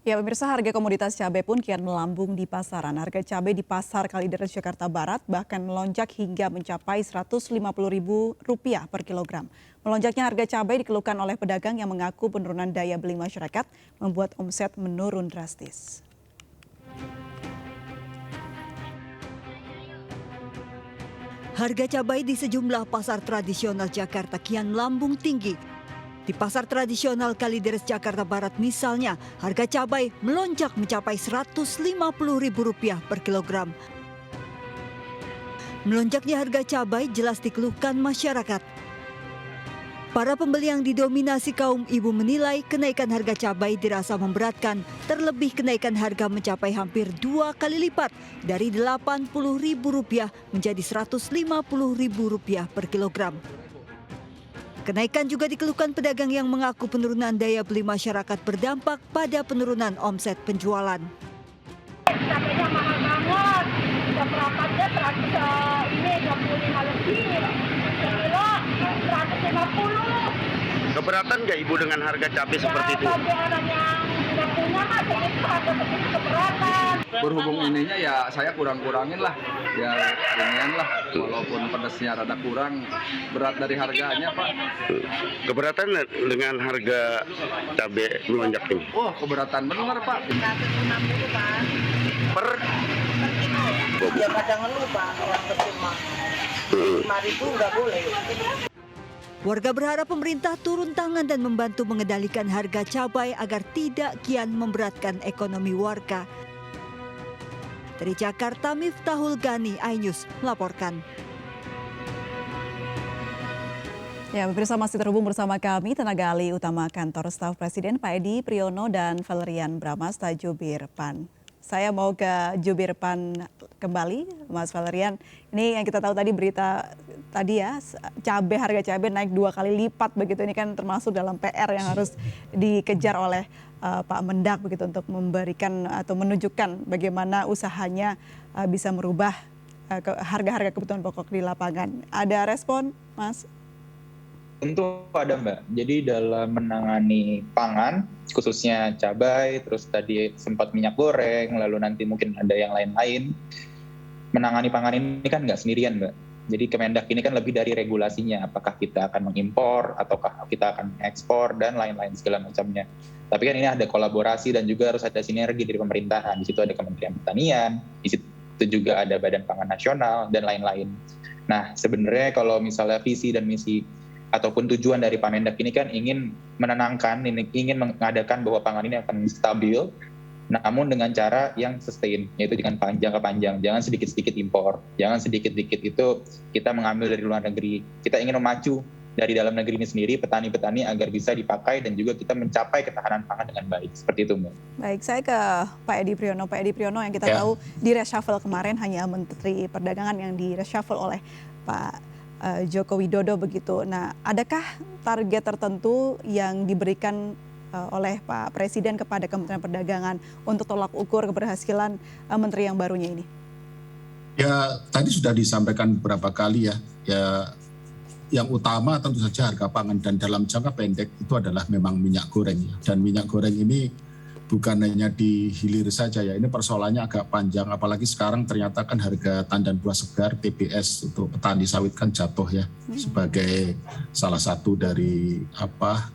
Ya, pemirsa, harga komoditas cabai pun kian melambung di pasaran. Harga cabai di Pasar Kalideres Jakarta Barat bahkan melonjak hingga mencapai Rp150.000 per kilogram. Melonjaknya harga cabai dikeluhkan oleh pedagang yang mengaku penurunan daya beli masyarakat membuat omset menurun drastis. Harga cabai di sejumlah pasar tradisional Jakarta kian melambung tinggi. Di pasar tradisional Kalideres Jakarta Barat misalnya, harga cabai melonjak mencapai Rp150.000 per kilogram. Melonjaknya harga cabai jelas dikeluhkan masyarakat. Para pembeli yang didominasi kaum ibu menilai kenaikan harga cabai dirasa memberatkan, terlebih kenaikan harga mencapai hampir 2 kali lipat dari Rp80.000 menjadi Rp150.000 per kilogram. Kenaikan juga dikeluhkan pedagang yang mengaku penurunan daya beli masyarakat berdampak pada penurunan omset penjualan. Cabainya mahal banget, udah berapanya 25 lebih, sekilo 150. Keberatan nggak Ibu dengan harga cabai seperti itu? Bagi orang yang tidak punya mah segitu harga segitu keberatan. Berhubung ininya ya saya kurang-kurangin lah, ya inian lah, walaupun pedasnya rada kurang, berat dari harganya Pak. Keberatan dengan harga cabai melonjak ini? Oh keberatan benar Pak. 150 Bang. Per kilo. Ya kadang ngeluh Bang, orang terima. 5.000 nggak boleh. Warga berharap pemerintah turun tangan dan membantu mengendalikan harga cabai agar tidak kian memberatkan ekonomi warga. Dari Jakarta, Miftahul Gani, iNews melaporkan. Ya, pemirsa, masih terhubung bersama kami tenaga ahli utama Kantor Staf Presiden Pak Edi Priyono dan Valerian Bramasta Jubir PAN. Saya mau ke Jubir PAN kembali, Mas Valerian. Ini yang kita tahu tadi berita tadi ya, harga cabai naik 2 kali lipat begitu. Ini kan termasuk dalam PR yang harus dikejar oleh Pak Mendak begitu untuk memberikan atau menunjukkan bagaimana usahanya bisa merubah harga-harga kebutuhan pokok di lapangan. Ada respon, Mas? Tentu ada Mbak. Jadi dalam menangani pangan, khususnya cabai, terus tadi sempat minyak goreng, lalu nanti mungkin ada yang lain-lain. Menangani pangan ini kan nggak sendirian Mbak. Jadi Kemendak ini kan lebih dari regulasinya, apakah kita akan mengimpor, ataukah kita akan ekspor, dan lain-lain segala macamnya. Tapi kan ini ada kolaborasi dan juga harus ada sinergi dari pemerintahan. Di situ ada Kementerian Pertanian, di situ juga ada Badan Pangan Nasional, dan lain-lain. Nah sebenarnya kalau misalnya visi dan misi ataupun tujuan dari Pak Mendak ini kan ingin menenangkan, ingin mengadakan bahwa pangan ini akan stabil, namun dengan cara yang sustain, yaitu dengan jangka panjang. Jangan sedikit-sedikit impor, jangan sedikit-sedikit itu kita mengambil dari luar negeri. Kita ingin memacu dari dalam negeri ini sendiri, petani-petani agar bisa dipakai dan juga kita mencapai ketahanan pangan dengan baik. Seperti itu, Mbak. Baik, saya ke Pak Edi Priyono. Pak Edi Priyono yang kita tahu di reshuffle kemarin hanya Menteri Perdagangan yang di reshuffle oleh Pak Joko Widodo begitu. Nah, adakah target tertentu yang diberikan oleh Pak Presiden kepada Kementerian Perdagangan untuk tolak ukur keberhasilan menteri yang barunya ini? Ya, tadi sudah disampaikan beberapa kali ya. Ya, yang utama tentu saja harga pangan dan dalam jangka pendek itu adalah memang minyak goreng ya. Dan minyak goreng ini bukan hanya di hilir saja ya, ini persoalannya agak panjang, apalagi sekarang ternyata kan harga tandan buah segar TBS untuk petani sawit kan jatuh ya, sebagai salah satu dari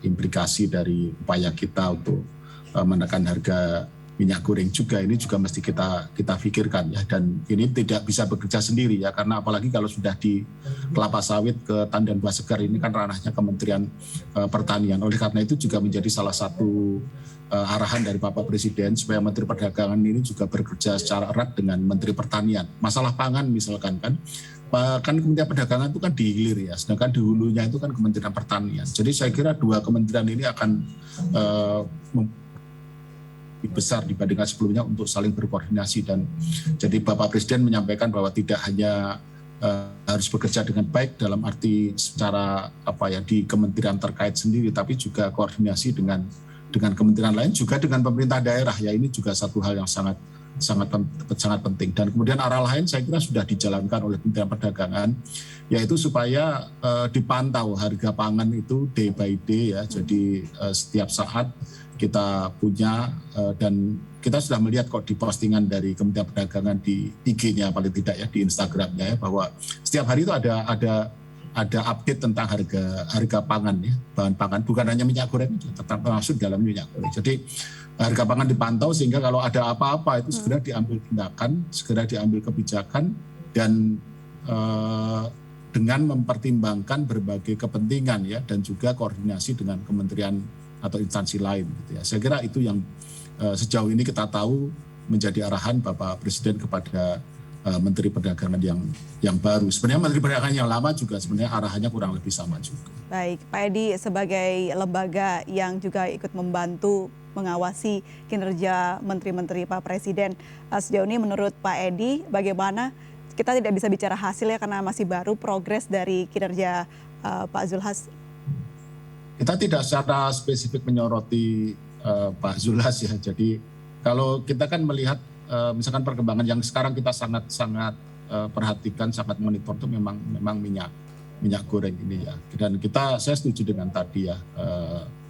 implikasi dari upaya kita untuk menekan harga minyak goreng juga. Ini juga mesti kita pikirkan ya, dan ini tidak bisa bekerja sendiri ya, karena apalagi kalau sudah di kelapa sawit ke tandan buah segar ini kan ranahnya Kementerian Pertanian. Oleh karena itu juga menjadi salah satu arahan dari Bapak Presiden supaya Menteri Perdagangan ini juga bekerja secara erat dengan Menteri Pertanian. Masalah pangan misalkan kan Kementerian Perdagangan itu kan di hilir ya, sedangkan di hulunya itu kan Kementerian Pertanian. Jadi saya kira dua kementerian ini akan lebih besar dibandingkan sebelumnya untuk saling berkoordinasi, dan jadi Bapak Presiden menyampaikan bahwa tidak hanya harus bekerja dengan baik dalam arti secara di kementerian terkait sendiri, tapi juga koordinasi dengan kementerian lain, juga dengan pemerintah daerah ya. Ini juga satu hal yang sangat sangat penting. Dan kemudian arah lain saya kira sudah dijalankan oleh Kementerian Perdagangan, yaitu supaya dipantau harga pangan itu day by day ya. Jadi setiap saat kita punya dan kita sudah melihat kok di postingan dari Kementerian Perdagangan di IG-nya paling tidak ya, di Instagram-nya ya, bahwa setiap hari itu ada update tentang harga pangan ya, bahan pangan, bukan hanya minyak goreng, tetap masuk dalam minyak goreng. Jadi harga pangan dipantau sehingga kalau ada apa-apa itu segera diambil tindakan, segera diambil kebijakan, dan dengan mempertimbangkan berbagai kepentingan ya, dan juga koordinasi dengan kementerian atau instansi lain gitu ya. Saya kira itu yang sejauh ini kita tahu menjadi arahan Bapak Presiden kepada Menteri Perdagangan yang baru. Sebenarnya Menteri Perdagangan yang lama juga sebenarnya arahannya kurang lebih sama juga. Baik, Pak Edi sebagai lembaga yang juga ikut membantu mengawasi kinerja menteri-menteri Pak Presiden, sejauh ini menurut Pak Edi bagaimana, kita tidak bisa bicara hasilnya karena masih baru, progres dari kinerja Pak Zulhas? Kita tidak secara spesifik menyoroti Pak Zulhas ya. Jadi kalau kita kan melihat misalkan perkembangan yang sekarang kita sangat perhatikan, sangat monitor itu memang minyak goreng ini ya. Dan saya setuju dengan tadi ya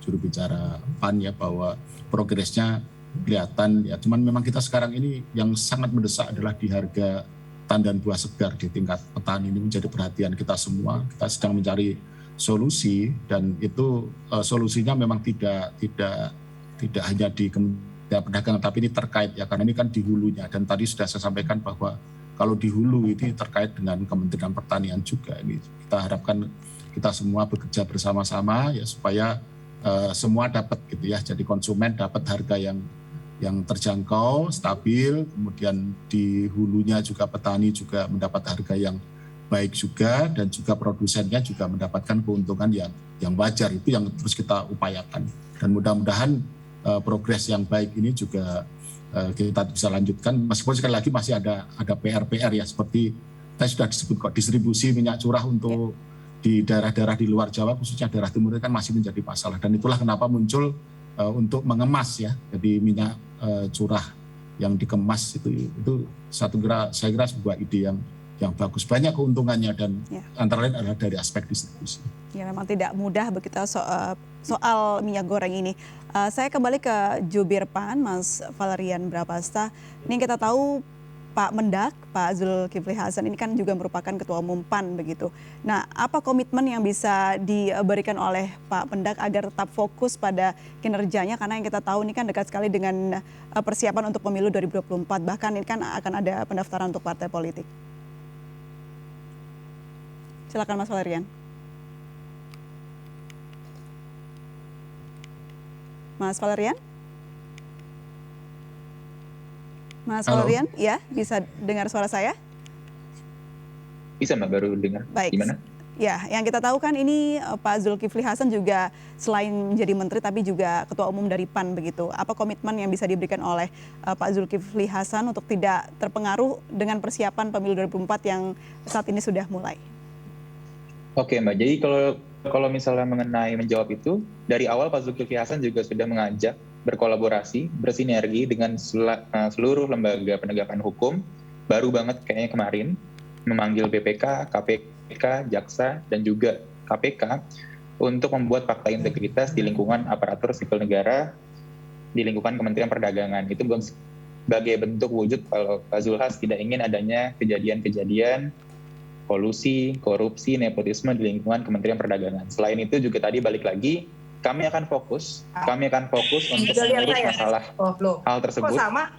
juru bicara PAN ya, bahwa progresnya kelihatan ya. Cuman memang kita sekarang ini yang sangat mendesak adalah di harga tandan buah segar di tingkat petani ini menjadi perhatian kita semua. Kita sedang mencari solusi, dan itu solusinya memang tidak hanya di Kementerian Perdagangan, tapi ini terkait ya, karena ini kan di hulunya. Dan tadi sudah saya sampaikan bahwa kalau di hulu itu terkait dengan Kementerian Pertanian juga. Ini kita harapkan kita semua bekerja bersama-sama ya, supaya semua dapat gitu ya. Jadi konsumen dapat harga yang terjangkau, stabil, kemudian di hulunya juga petani juga mendapat harga yang baik juga, dan juga produsennya juga mendapatkan keuntungan yang wajar. Itu yang terus kita upayakan, dan mudah-mudahan progres yang baik ini juga kita bisa lanjutkan, meskipun sekali lagi masih ada PR ya, seperti tadi sudah disebut kok, distribusi minyak curah untuk di daerah-daerah di luar Jawa, khususnya daerah timur kan masih menjadi masalah, dan itulah kenapa muncul untuk mengemas ya, jadi minyak curah yang dikemas itu saya kira sebuah ide yang bagus, banyak keuntungannya, dan antara lain adalah dari aspek distribusi. Ya, memang tidak mudah begitu soal minyak goreng ini. Saya kembali ke Jubir PAN, Mas Valerian Bramasta. Ini kita tahu Pak Mendak, Pak Zulkifli Hasan ini kan juga merupakan Ketua Umum PAN begitu. Nah, apa komitmen yang bisa diberikan oleh Pak Mendak agar tetap fokus pada kinerjanya? Karena yang kita tahu ini kan dekat sekali dengan persiapan untuk pemilu 2024. Bahkan ini kan akan ada pendaftaran untuk partai politik. Silakan Mas Valerian. Mas Valerian? Mas Halo. Valerian, ya bisa dengar suara saya? Bisa Mbak, baru dengar. Baik. Gimana? Ya, yang kita tahu kan ini Pak Zulkifli Hasan juga selain menjadi menteri tapi juga ketua umum dari PAN begitu. Apa komitmen yang bisa diberikan oleh Pak Zulkifli Hasan untuk tidak terpengaruh dengan persiapan pemilu 2024 yang saat ini sudah mulai? Oke Mbak, jadi kalau misalnya mengenai menjawab itu, dari awal Pak Zulkifli Hasan juga sudah mengajak berkolaborasi, bersinergi dengan seluruh lembaga penegakan hukum. Baru banget kayaknya kemarin memanggil BPK, KPK, Jaksa, dan juga KPK untuk membuat fakta integritas di lingkungan aparatur sipil negara, di lingkungan Kementerian Perdagangan. Itu sebagai bentuk wujud kalau Pak Zulhas tidak ingin adanya kejadian-kejadian kolusi, korupsi, nepotisme di lingkungan Kementerian Perdagangan. Selain itu juga tadi balik lagi, kami akan fokus untuk mengurus masalah hal tersebut. Kok sama?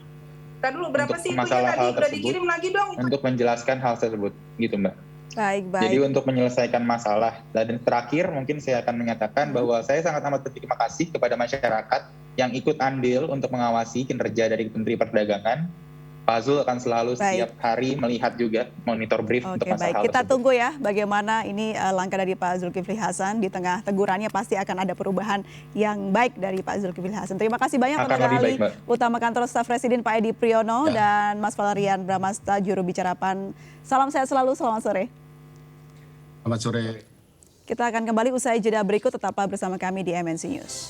Tadi dulu berapa sih masalah tadi? hal Udah tersebut, dikirim lagi dong. untuk menjelaskan hal tersebut, gitu Mbak. Baik. Jadi untuk menyelesaikan masalah. Dan terakhir mungkin saya akan menyatakan bahwa saya sangat amat berterima kasih kepada masyarakat yang ikut andil untuk mengawasi kinerja dari Menteri Perdagangan. Pak Zul akan selalu setiap hari melihat juga, monitor brief untuk masalah hal Kita tersebut. tunggu ya bagaimana ini langkah dari Pak Zulkifli Hasan. Di tengah tegurannya pasti akan ada perubahan yang baik dari Pak Zulkifli Hasan. Terima kasih banyak Akan tenaga lebih ahli baik, Mbak. utama Kantor Staf Presiden Pak Edi Priyono dan Mas Valerian Bramasta, juru bicara PAN. Salam sehat selalu, selamat sore. Selamat sore. Kita akan kembali usai jeda berikut, tetaplah bersama kami di MNC News.